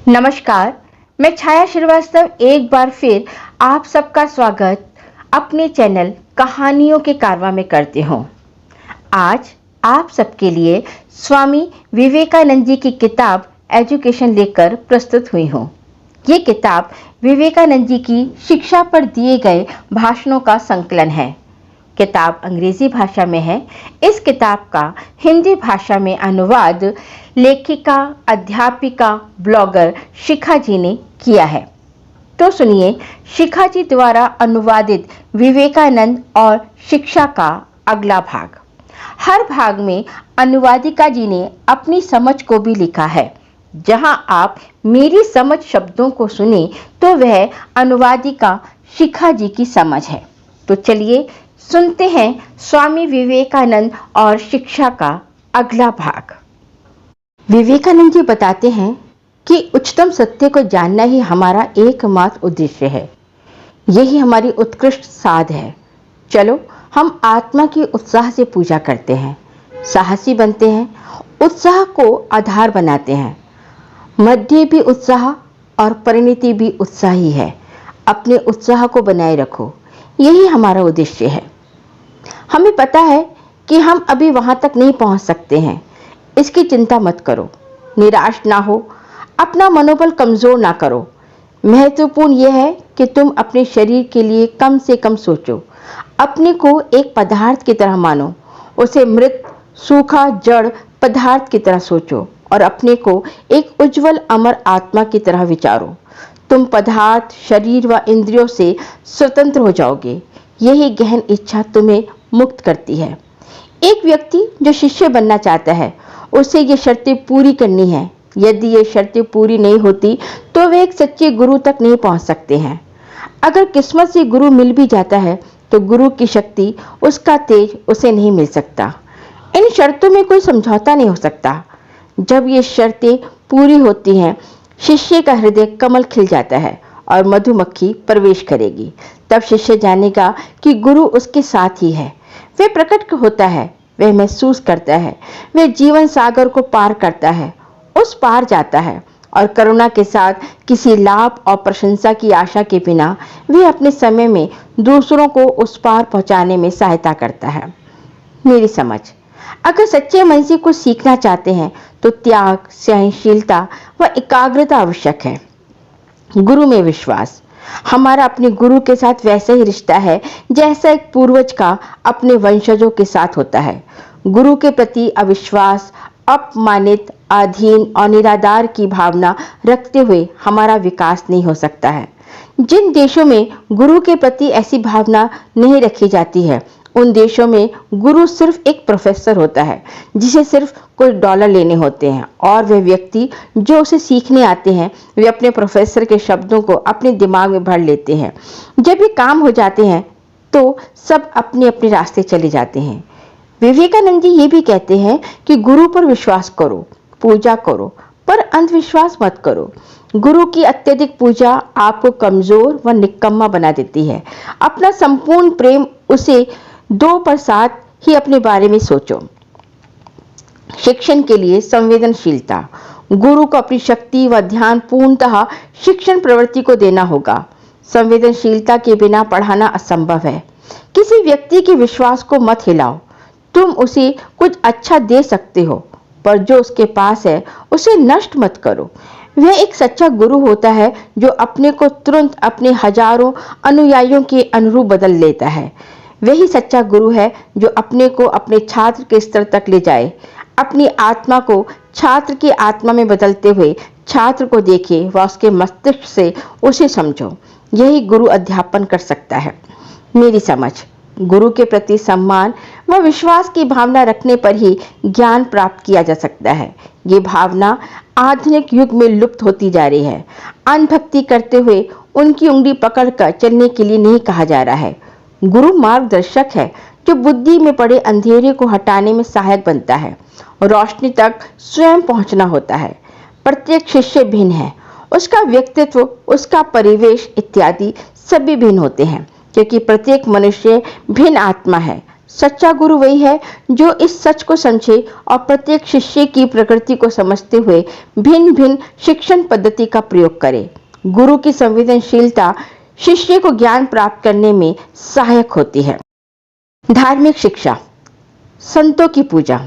नमस्कार, मैं छाया श्रीवास्तव एक बार फिर आप सबका स्वागत अपने चैनल कहानियों के कारवां में करती हूँ। आज आप सबके लिए स्वामी विवेकानंद जी की किताब एजुकेशन लेकर प्रस्तुत हुई हूँ। ये किताब विवेकानंद जी की शिक्षा पर दिए गए भाषणों का संकलन है। किताब अंग्रेजी भाषा में है। इस किताब का हिंदी भाषा में अनुवाद लेखिका, अध्यापिका, ब्लॉगर शिखा जी ने किया है। तो सुनिए शिखा जी द्वारा अनुवादित विवेकानंद और शिक्षा का अगला भाग। हर भाग में अनुवादिका जी ने अपनी समझ को भी लिखा है। जहां आप मेरी समझ शब्दों को सुने तो वह अनुवादिका शिखा जी की समझ है। तो चलिए सुनते हैं स्वामी विवेकानंद और शिक्षा का अगला भाग। विवेकानंद जी बताते हैं कि उच्चतम सत्य को जानना ही हमारा एकमात्र उद्देश्य है। यही हमारी उत्कृष्ट साध है। चलो हम आत्मा की उत्साह से पूजा करते हैं, साहसी बनते हैं, उत्साह को आधार बनाते हैं। मध्य भी उत्साह और परिणति भी उत्साह ही है। अपने उत्साह को बनाए रखो, यही हमारा उद्देश्य है। हमें पता है कि हम अभी वहां तक नहीं पहुंच सकते हैं। इसकी चिंता मत करो, निराश ना हो, अपना मनोबल कमजोर ना करो। महत्वपूर्ण यह है कि तुम अपने शरीर के लिए कम से कम सोचो। अपने को एक पदार्थ की तरह मानो, उसे मृत, सूखा, जड़ पदार्थ की तरह सोचो और अपने को एक उज्जवल अमर आत्मा की तरह विचारो। तुम पदार्थ, शरीर व इंद्रियों से स्वतंत्र हो जाओगे। यही गहन इच्छा तुम्हें मुक्त करती है। एक व्यक्ति जो शिष्य बनना चाहता है, उसे ये शर्तें पूरी करनी है। यदि ये शर्तें पूरी नहीं होती तो वे एक सच्चे गुरु तक नहीं पहुंच सकते हैं। अगर किस्मत से गुरु मिल भी जाता है तो गुरु की शक्ति, उसका तेज उसे नहीं मिल सकता। इन शर्तों में कोई समझौता नहीं हो सकता। जब ये शर्तें पूरी होती हैं, शिष्य का हृदय कमल खिल जाता है और मधुमक्खी प्रवेश करेगी। तब शिष्य जानेगा कि गुरु उसके साथ ही है। वह प्रकट होता है, वह महसूस करता है, वह जीवन सागर को पार करता है, उस पार जाता है और करुणा के साथ किसी लाभ और प्रशंसा की आशा के बिना वह अपने समय में दूसरों को उस पार पहुंचाने में सहायता करता है। मेरी समझ, अगर सच्चे मन से कुछ सीखना चाहते हैं तो त्याग, सहनशीलता व एकाग्रता आवश्यक है। गुरु में विश्वास। हमारा अपने गुरु के साथ वैसा ही रिश्ता है जैसा एक पूर्वज का अपने वंशजों के साथ होता है। गुरु के प्रति अविश्वास, अपमानित, अधीन और निराधार की भावना रखते हुए हमारा विकास नहीं हो सकता है। जिन देशों में गुरु के प्रति ऐसी भावना नहीं रखी जाती है, उन देशों में गुरु सिर्फ एक प्रोफेसर होता है जिसे सिर्फ कुछ डॉलर लेने होते हैं और वे व्यक्ति जो उसे सीखने आते हैं वे अपने प्रोफेसर के शब्दों को अपने दिमाग में भर लेते हैं। जब ये काम हो जाते हैं तो सब अपने अपने रास्ते चले जाते हैं। विवेकानंद जी ये भी कहते हैं कि गुरु पर विश्वास करो, पूजा करो, पर अंधविश्वास मत करो। गुरु की अत्यधिक पूजा आपको कमजोर व निकम्मा बना देती है। अपना संपूर्ण प्रेम उसे दो, पर साथ ही अपने बारे में सोचो। शिक्षण के लिए संवेदनशीलता। गुरु को अपनी शक्ति व ध्यान पूर्णतः शिक्षण प्रवृत्ति को देना होगा। संवेदनशीलता के बिना पढ़ाना असंभव है। किसी व्यक्ति के विश्वास को मत हिलाओ। तुम उसे कुछ अच्छा दे सकते हो, पर जो उसके पास है उसे नष्ट मत करो। वह एक सच्चा गुरु होता है जो अपने को तुरंत अपने हजारों अनुयायियों के अनुरूप बदल लेता है। वही सच्चा गुरु है जो अपने को अपने छात्र के स्तर तक ले जाए। अपनी आत्मा को छात्र की आत्मा में बदलते हुए छात्र को देखे व उसके मस्तिष्क से उसे समझो। यही गुरु अध्यापन कर सकता है। मेरी समझ, गुरु के प्रति सम्मान व विश्वास की भावना रखने पर ही ज्ञान प्राप्त किया जा सकता है। ये भावना आधुनिक युग में लुप्त होती जा रही है। अंधभक्ति करते हुए उनकी उंगली पकड़कर चलने के लिए नहीं कहा जा रहा है। गुरु मार्गदर्शक है जो बुद्धि में पड़े अंधेरे को हटाने में सहायक बनता है। रोशनी तक स्वयं पहुंचना होता है। प्रत्येक शिष्य भिन्न है। उसका व्यक्तित्व, उसका परिवेश इत्यादि सभी भिन्न होते हैं, क्योंकि प्रत्येक मनुष्य भिन्न आत्मा है। सच्चा गुरु वही है जो इस सच को समझे और प्रत्येक शिष्य की प्रकृति को समझते हुए भिन्न भिन्न शिक्षण पद्धति का प्रयोग करे। गुरु की संवेदनशीलता शिष्य को ज्ञान प्राप्त करने में सहायक होती है। धार्मिक शिक्षा, संतों की पूजा।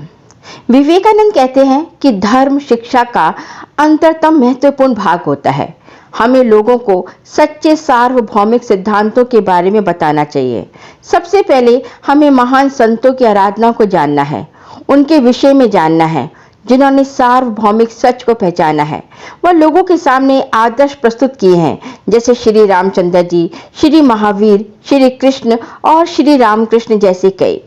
विवेकानंद कहते हैं कि धर्म शिक्षा का अंतरतम महत्वपूर्ण भाग होता है। हमें लोगों को सच्चे सार्वभौमिक सिद्धांतों के बारे में बताना चाहिए। सबसे पहले हमें महान संतों की आराधना को जानना है, उनके विषय में जानना है जिन्होंने सार्वभौमिक सच को पहचाना है। वह लोगों के सामने आदर्श प्रस्तुत किए हैं, जैसे श्री रामचंद्र जी, श्री महावीर, श्री कृष्ण और श्री रामकृष्ण जैसे कई।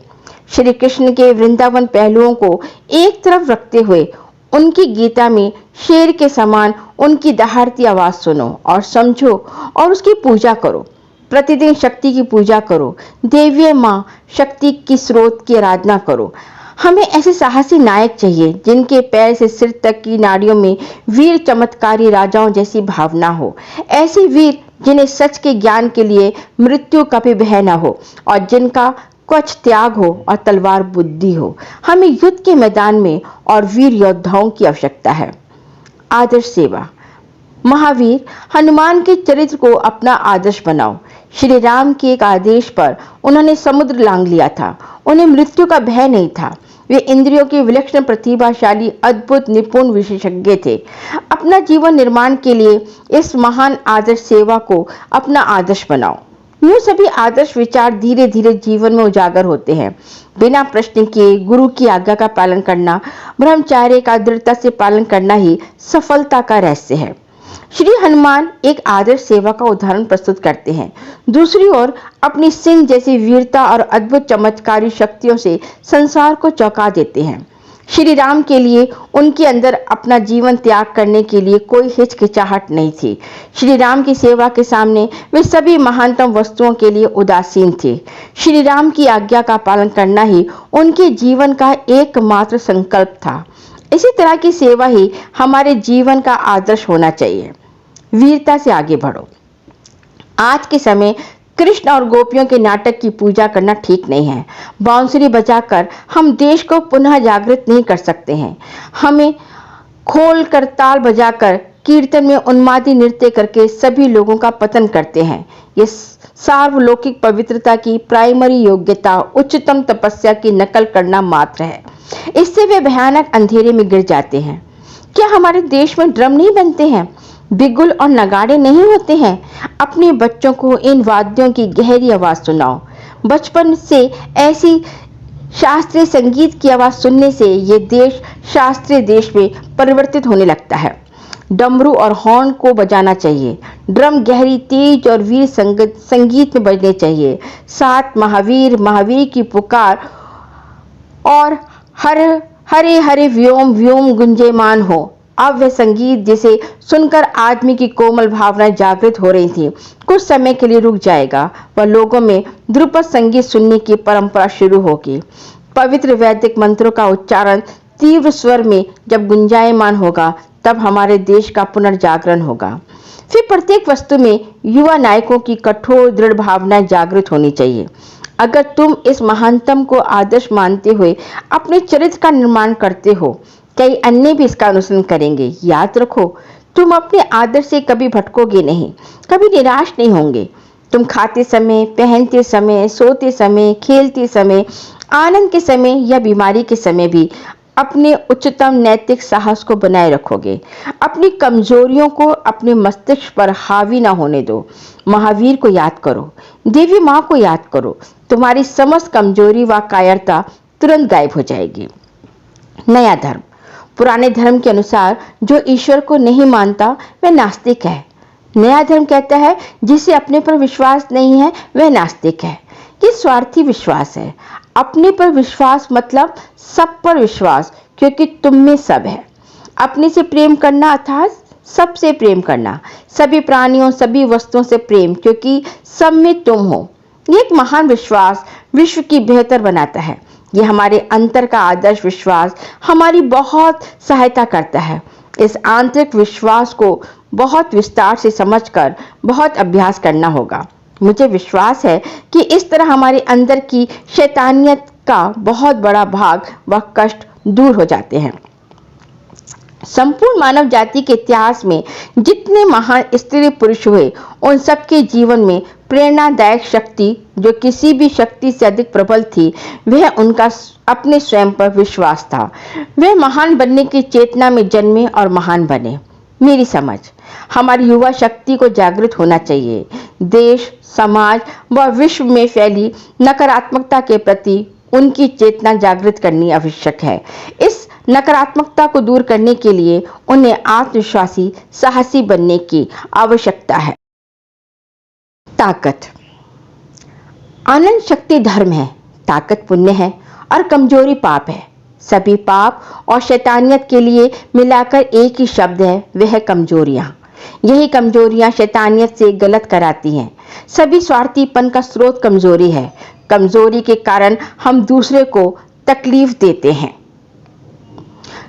श्री कृष्ण के वृंदावन पहलुओं को एक तरफ रखते हुए उनकी गीता में शेर के समान उनकी दहाड़ती आवाज सुनो और समझो और उसकी पूजा करो। प्रतिदिन शक्ति की पूजा करो, देवीय माँ शक्ति की स्रोत की आराधना करो। हमें ऐसे साहसी नायक चाहिए जिनके पैर से सिर तक की नाड़ियों में वीर चमत्कारी राजाओं जैसी भावना हो। ऐसे वीर जिन्हें सच के ज्ञान के लिए मृत्यु का भी भय न हो और जिनका कुछ त्याग हो और तलवार बुद्धि हो। हमें युद्ध के मैदान में और वीर योद्धाओं की आवश्यकता है। आदर्श सेवा। महावीर हनुमान के चरित्र को अपना आदर्श बनाओ। श्री राम के एक आदेश पर उन्होंने समुद्र लांघ लिया था। उन्हें मृत्यु का भय नहीं था। वे इंद्रियों के विलक्षण प्रतिभाशाली अद्भुत निपुण विशेषज्ञ थे। अपना जीवन निर्माण के लिए इस महान आदर्श सेवा को अपना आदर्श बनाओ। यूं सभी आदर्श विचार धीरे धीरे जीवन में उजागर होते हैं। बिना प्रश्न किए गुरु की आज्ञा का पालन करना, ब्रह्मचर्य का दृढ़ता से पालन करना ही सफलता का रहस्य है। श्री हनुमान एक आदर्श सेवा का उदाहरण प्रस्तुत करते हैं। दूसरी ओर अपनी सिंह जैसी वीरता और अद्भुत चमत्कारी शक्तियों से संसार को चौंका देते हैं। श्री राम के लिए उनके अंदर अपना जीवन त्याग करने के लिए कोई हिचकिचाहट नहीं थी। श्री राम की सेवा के सामने वे सभी महानतम वस्तुओं के लिए उदासीन थे। श्री राम की आज्ञा का पालन करना ही उनके जीवन का एकमात्र संकल्प था। इसी तरह की सेवा ही हमारे जीवन का आदर्श होना चाहिए। वीरता से आगे बढ़ो। आज के समय कृष्ण और गोपियों के नाटक की पूजा करना ठीक नहीं है। बांसुरी बजाकर हम देश को पुनः जागृत नहीं कर सकते हैं। हमें खोल कर ताल बजाकर कीर्तन में उन्मादी नृत्य करके सभी लोगों का पतन करते हैं। ये सार्वलौकिक पवित्रता की प्राइमरी योग्यता उच्चतम तपस्या की नकल करना मात्र है। इससे वे भयानक अंधेरे में गिर जाते हैं। क्या हमारे देश में ड्रम नहीं बनते हैं, बिगुल और नगाड़े नहीं होते हैं? अपने बच्चों को इन वाद्यों की गहरी आवाज सुनाओ। बचपन से ऐसी शास्त्रीय संगीत की आवाज सुनने से ये देश शास्त्रीय देश में परिवर्तित होने लगता है। डमरू और हॉर्न को बजाना चाहिए। ड्रम गहरी, तेज और वीर संगीत में बजने चाहिए। साथ महावीर की पुकार और हरे हरे व्योम व्योम गुंजयमान हो। अब वह संगीत जिसे सुनकर आदमी की कोमल भावनाएं जागृत हो रही थी, कुछ समय के लिए रुक जाएगा। वह लोगों में ध्रुपद संगीत सुनने की परंपरा शुरू होगी। पवित्र वैदिक मंत्रों का उच्चारण तीव्र स्वर में जब गुंजायमान होगा, तब हमारे देश का पुनर्जागरण होगा। फिर प्रत्येक वस्तु में युवा नायकों की कठोर दृढ़ भावनाएं जागृत होनी चाहिए। अगर तुम इस महानतम को आदर्श मानते हुए अपने चरित्र का निर्माण करते हो, कई अन्य भी इसका अनुसरण करेंगे। याद रखो, तुम अपने आदर्श से कभी भटकोगे नहीं, कभी निराश नहीं होंगे। तुम खाते समय, पहनते समय, सोते समय, खेलते समय, आनंद के समय या बीमारी के समय भी अपने उच्चतम नैतिक साहस को बनाए रखोगे। अपनी कमजोरियों को अपने मस्तिष्क पर हावी ना होने दो। महावीर को याद करो, देवी माँ को याद करो। तुम्हारी समस्त कमजोरी व कायरता तुरंत गायब हो जाएगी। नया धर्म। पुराने धर्म के अनुसार जो ईश्वर को नहीं मानता वह नास्तिक है। नया धर्म कहता है जिसे अपने पर विश्वास नहीं है वह नास्तिक है। ये स्वार्थी विश्वास है। अपने पर विश्वास मतलब सब पर विश्वास, क्योंकि तुम में सब है। अपने से प्रेम करना अर्थात सबसे प्रेम करना। सभी प्राणियों, सभी वस्तुओं से प्रेम, क्योंकि सब में तुम हो। ये एक महान विश्वास विश्व की बेहतर बनाता है। ये हमारे अंतर का आदर्श विश्वास हमारी बहुत सहायता करता है। इस आंतरिक विश्वास को बहुत विस्तार से समझकर बहुत अभ्यास करना होगा। मुझे विश्वास है कि इस तरह हमारे अंदर की शैतानियत का बहुत बड़ा भाग व कष्ट दूर हो जाते हैं। संपूर्ण मानव जाति के इतिहास में जितने महान स्त्री पुरुष हुए, उन सबके जीवन में प्रेरणादायक शक्ति जो किसी भी शक्ति से अधिक प्रबल थी, वह उनका अपने स्वयं पर विश्वास था। वे महान बनने की चेतना में जन्मे और महान बने। मेरी समझ, हमारी युवा शक्ति को जागृत होना चाहिए। देश, समाज व विश्व में फैली नकारात्मकता के प्रति उनकी चेतना जागृत करनी आवश्यक है। इस नकारात्मकता को दूर करने के लिए उन्हें आत्मविश्वासी, साहसी बनने की आवश्यकता है। ताकत। आनंद शक्ति धर्म है, ताकत पुण्य है और कमजोरी पाप है। सभी पाप और शैतानियत के लिए मिलाकर एक ही शब्द है, वह कमजोरियां। यही कमजोरियां शैतानियत से गलत कराती हैं। सभी स्वार्थीपन का स्रोत कमजोरी है। कमजोरी के कारण हम दूसरे को तकलीफ देते हैं।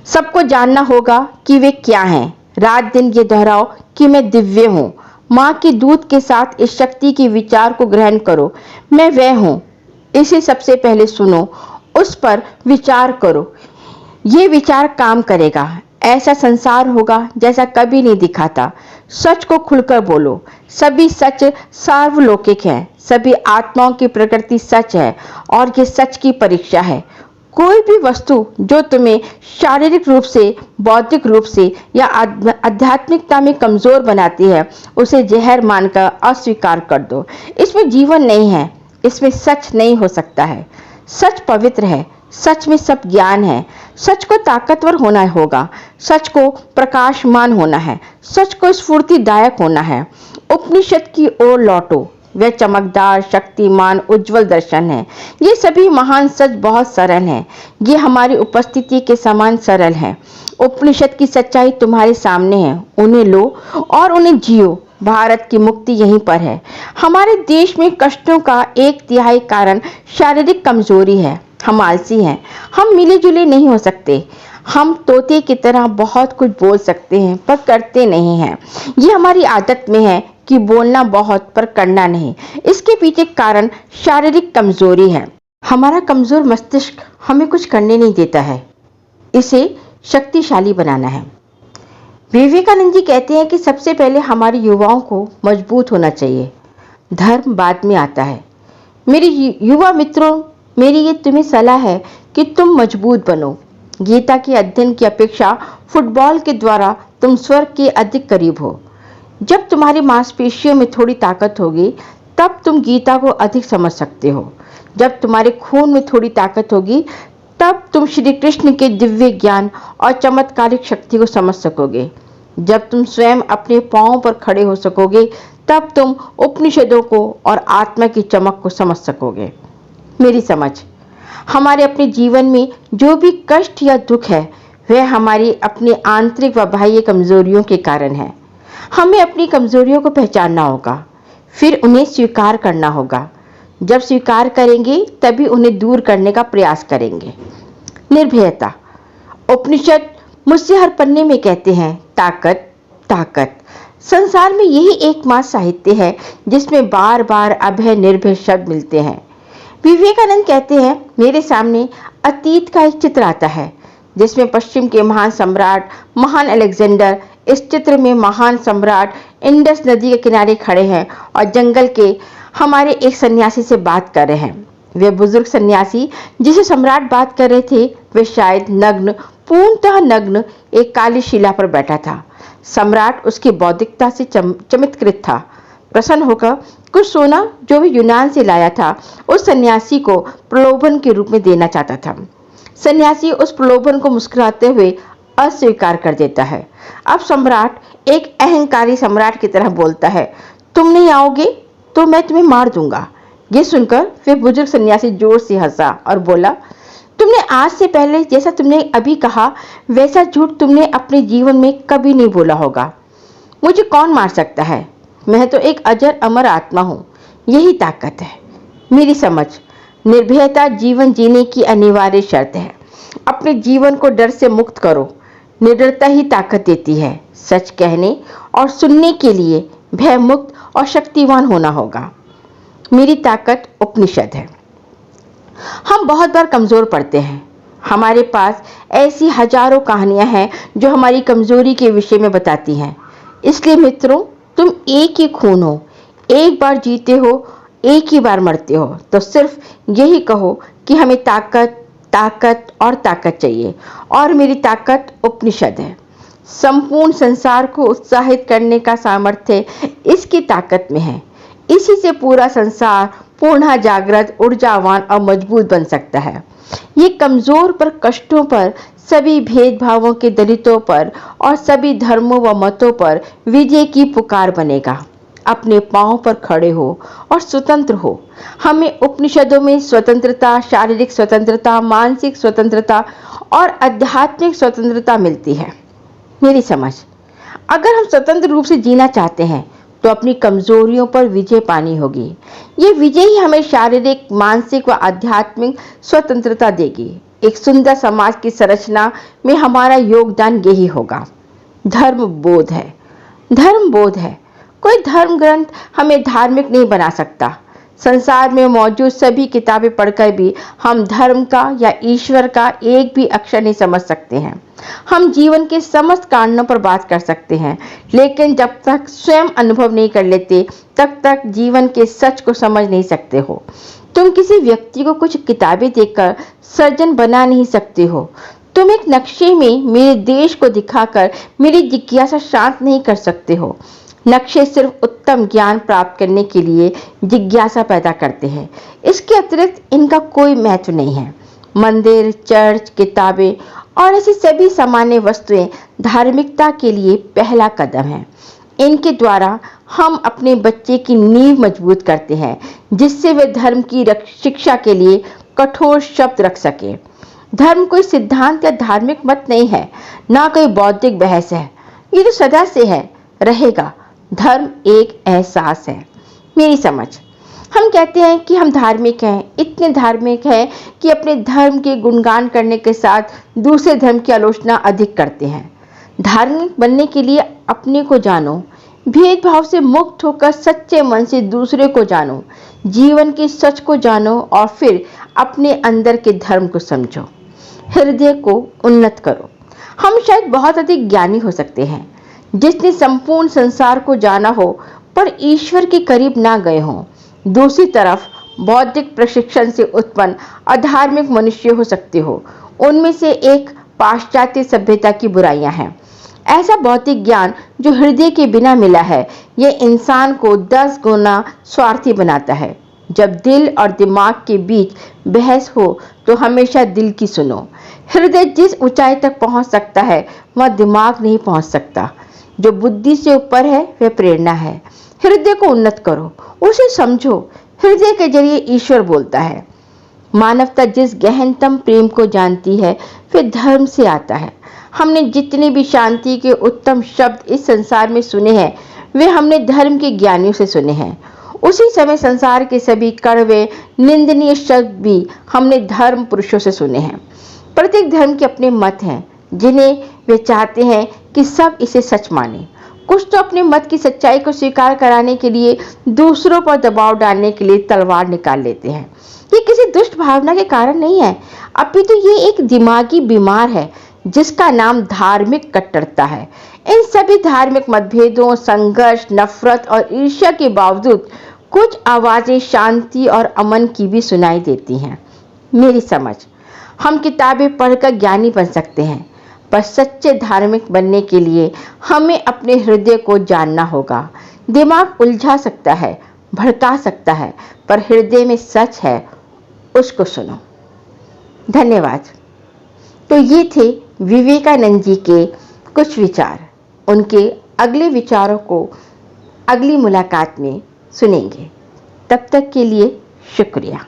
सबको जानना होगा कि वे क्या हैं। रात दिन ये दोहराओ कि मैं दिव्य हूँ। माँ के दूध के साथ इस शक्ति के विचार को ग्रहण करो, मैं वह हूँ। इसे सबसे पहले सुनो, उस पर विचार करो। ये विचार काम करेगा। ऐसा संसार होगा जैसा कभी नहीं दिखा था। सच को खुलकर बोलो। सभी सच सार्वलौकिक है। सभी आत्माओं की प्रकृति सच है और ये सच की परीक्षा है। कोई भी वस्तु जो तुम्हें शारीरिक रूप से, बौद्धिक रूप से या आध्यात्मिकता में कमजोर बनाती है, उसे जहर मानकर अस्वीकार कर दो। इसमें जीवन नहीं है, इसमें सच नहीं हो सकता है। सच पवित्र है, सच में सब ज्ञान है। सच को ताकतवर होना होगा, सच को प्रकाशमान होना है, सच को स्फूर्तिदायक होना है। उपनिषद की ओर लौटो, वह चमकदार, शक्तिमान, उज्जवल दर्शन है। ये सभी महान सच बहुत सरल हैं। ये हमारी उपस्थिति के समान सरल है। उपनिषद की सच्चाई तुम्हारे सामने है, उन्हें लो और उन्हें जियो। भारत की मुक्ति यहीं पर है। हमारे देश में कष्टों का 1/3 कारण शारीरिक कमजोरी है। हम आलसी हैं, हम मिले जुले नहीं हो सकते। हम तोते की तरह बहुत कुछ बोल सकते हैं पर करते नहीं हैं। ये हमारी आदत में है कि बोलना बहुत पर करना नहीं। इसके पीछे कारण शारीरिक कमजोरी है। हमारा कमजोर मस्तिष्क हमें कुछ करने नहीं देता है, इसे शक्तिशाली बनाना है। विवेकानंद जी कहते हैं कि सबसे पहले हमारे युवाओं को मजबूत होना चाहिए, धर्म बाद में आता है। मेरे युवा मित्रों, मेरी ये तुम्हें सलाह है कि तुम मजबूत बनो। गीता के अध्ययन की अपेक्षा फुटबॉल के द्वारा तुम स्वर्ग के अधिक करीब हो। जब तुम्हारी मांसपेशियों में थोड़ी ताकत होगी, तब तुम गीता को अधिक समझ सकते हो। जब तुम्हारे खून में थोड़ी ताकत होगी, तब तुम श्री कृष्ण के दिव्य ज्ञान और चमत्कारिक शक्ति को समझ सकोगे। जब तुम स्वयं अपने पांवों पर खड़े हो सकोगे, तब तुम उपनिषदों को और आत्मा की चमक को समझ सकोगे। मेरी समझ, हमारे अपने जीवन में जो भी कष्ट या दुख है, वह हमारी अपनी आंतरिक व बाह्य कमजोरियों के कारण है। हमें अपनी कमजोरियों को पहचानना होगा, फिर उन्हें स्वीकार करना होगा। जब स्वीकार करेंगे तभी उन्हें दूर करने का प्रयास करेंगे। निर्भयता। उपनिषद मुझसे हर पन्ने में कहते हैं, ताकत ताकत। संसार में यही एकमात्र साहित्य है जिसमें बार बार अभय निर्भय शब्द मिलते हैं। विवेकानंद कहते हैं, मेरे सामने अतीत का एक चित्र आता है जिसमें पश्चिम के महान सम्राट महान अलेक्जेंडर इस चित्र में महान सम्राट इंडस नदी के किनारे खड़े हैं और जंगल के हमारे एक सन्यासी से बात कर रहे हैं। वे बुजुर्ग सन्यासी जिसे सम्राट बात कर रहे थे, वे शायद नग्न, पूर्णतः नग्न एक काली शिला पर बैठा था। सम्राट उसकी बौद्धिकता से चमत्कृत था। प्रसन्न होकर कुछ सोना जो वह यूनान से लाया था, उस सन्यासी को प्रलोभन के रूप में देना चाहता था। सन्यासी उस प्रलोभन को मुस्कुराते हुए अस्वीकार कर देता है। अब सम्राट एक अहंकारी सम्राट की तरह बोलता है, तुम नहीं आओगे तो मैं तुम्हें मार दूंगा। ये सुनकर वे बुजुर्ग सन्यासी जोर से हंसा और बोला, तुमने आज से पहले जैसा तुमने अभी कहा, वैसा झूठ तुमने अपने जीवन में कभी नहीं बोला होगा। मुझे कौन मार सकता है? मैं तो एक अजर अमर आत्मा हूँ। यही ताकत है। मेरी समझ, निर्भयता जीवन जीने की अनिवार्य शर्त है। अपने जीवन को डर से मुक्त करो। निडरता ही ताकत देती है। सच कहने और सुनने के लिए भय मुक्त और शक्तिवान होना होगा। मेरी ताकत उपनिषद है। हम बहुत बार कमजोर पड़ते हैं। हमारे पास ऐसी हजारों कहानियां हैं जो हमारी कमजोरी के विषय में बताती हैं। इसलिए मित्रों, तुम एक ही खून हो, एक बार जीते हो, एक ही बार मरते हो। तो सिर्फ यही कहो कि हमें ताकत, ताकत और ताकत चाहिए, और मेरी ताकत उपनिषद है। संपूर्ण संसार को उत्साहित करने का सामर्थ्य इसकी ताकत में है। इसी से पूरा संसार पूर्ण जागृत, ऊर्जावान और मजबूत बन सकता है। ये कमजोर पर, कष्टों पर, सभी भेदभावों के दलितों पर और सभी धर्मों व मतों पर विजय की पुकार बनेगा। अपने पांव पर खड़े हो और स्वतंत्र हो। हमें उपनिषदों में स्वतंत्रता, शारीरिक स्वतंत्रता, मानसिक स्वतंत्रता और आध्यात्मिक स्वतंत्रता मिलती है। मेरी समझ, अगर हम स्वतंत्र रूप से जीना चाहते हैं तो अपनी कमजोरियों पर विजय पानी होगी। ये विजय ही हमें शारीरिक, मानसिक व आध्यात्मिक स्वतंत्रता देगी। एक सुंदर समाज की संरचना में हमारा योगदान यही होगा। धर्म बोध है, धर्म बोध है। कोई धर्म ग्रंथ हमें धार्मिक नहीं बना सकता। संसार में मौजूद सभी किताबें पढ़कर भी हम धर्म का या ईश्वर का एक भी अक्षर नहीं समझ सकते हैं। हम जीवन के समस्त कारणों पर बात कर सकते हैं, लेकिन जब तक स्वयं अनुभव नहीं कर लेते तब तक जीवन के सच को समझ नहीं सकते हो। तुम किसी व्यक्ति को कुछ किताबें देखकर सर्जन बना नहीं सकते हो। तुम एक नक्शे में मेरे देश को दिखाकर मेरी जिज्ञासा शांत नहीं कर सकते हो। नक्शे सिर्फ उत्तम ज्ञान प्राप्त करने के लिए जिज्ञासा पैदा करते हैं। इसके अतिरिक्त इनका कोई महत्व नहीं है। मंदिर, चर्च, किताबें और ऐसी सभी सामान्य वस्तुएं धार्मिकता के लिए पहला कदम है। इनके द्वारा हम अपने बच्चे की नींव मजबूत करते हैं, जिससे वे धर्म की शिक्षा के लिए कठोर शब्द रख सके। धर्म कोई सिद्धांत या धार्मिक मत नहीं है, ना कोई बौद्धिक बहस है। ये तो सदा से है, रहेगा। धर्म एक एहसास है। मेरी समझ, हम कहते हैं कि हम धार्मिक हैं, इतने धार्मिक हैं कि अपने धर्म के गुणगान करने के साथ दूसरे धर्म की आलोचना अधिक करते हैं। धार्मिक बनने के लिए अपने को जानो, भेदभाव से मुक्त होकर सच्चे मन से दूसरे को जानो, जीवन के सच को जानो और फिर अपने अंदर के धर्म को समझो। हृदय को उन्नत करो। हम शायद बहुत अधिक ज्ञानी हो सकते हैं, जिसने संपूर्ण संसार को जाना हो पर ईश्वर के करीब ना गए हों। दूसरी तरफ बौद्धिक प्रशिक्षण से उत्पन्न अधार्मिक मनुष्य हो सकते हो। उनमें से एक पाश्चात्य सभ्यता की बुराइयां हैं। ऐसा भौतिक ज्ञान जो हृदय के बिना मिला है, यह इंसान को 10 गुना स्वार्थी बनाता है। जब दिल और दिमाग के बीच बहस हो तो हमेशा दिल की सुनो। हृदय जिस ऊंचाई तक पहुंच सकता है वह दिमाग नहीं पहुंच सकता। जो बुद्धि से ऊपर है वह प्रेरणा है। हृदय को उन्नत करो, उसे समझो। हृदय के जरिए ईश्वर बोलता है। मानवता जिस गहनतम प्रेम को जानती है वह धर्म से आता है। हमने जितने भी शांति के उत्तम शब्द इस संसार में सुने हैं वे हमने धर्म के ज्ञानियों से सुने हैं। उसी समय संसार के सभी कड़वे, निंदनीय शब्द भी हमने धर्म पुरुषों से सुने हैं। प्रत्येक धर्म के अपने मत हैं जिन्हें वे चाहते हैं कि सब इसे सच माने। कुछ तो अपने मत की सच्चाई को स्वीकार कराने के लिए दूसरों पर दबाव डालने के लिए तलवार निकाल लेते हैं। ये किसी दुष्ट भावना के कारण नहीं है, अपितु ये एक दिमागी बीमार है जिसका नाम धार्मिक कट्टरता है। इन सभी धार्मिक मतभेदों, संघर्ष, नफरत और ईर्ष्या के बावजूद कुछ आवाजें शांति और अमन की भी सुनाई देती हैं। मेरी समझ, हम किताबें पढ़कर ज्ञानी बन सकते हैं, पर सच्चे धार्मिक बनने के लिए हमें अपने हृदय को जानना होगा। दिमाग उलझा सकता है, भड़का सकता है, पर हृदय में सच है, उसको सुनो। धन्यवाद। तो ये थे विवेकानंद जी के कुछ विचार। उनके अगले विचारों को अगली मुलाकात में सुनेंगे। तब तक के लिए शुक्रिया।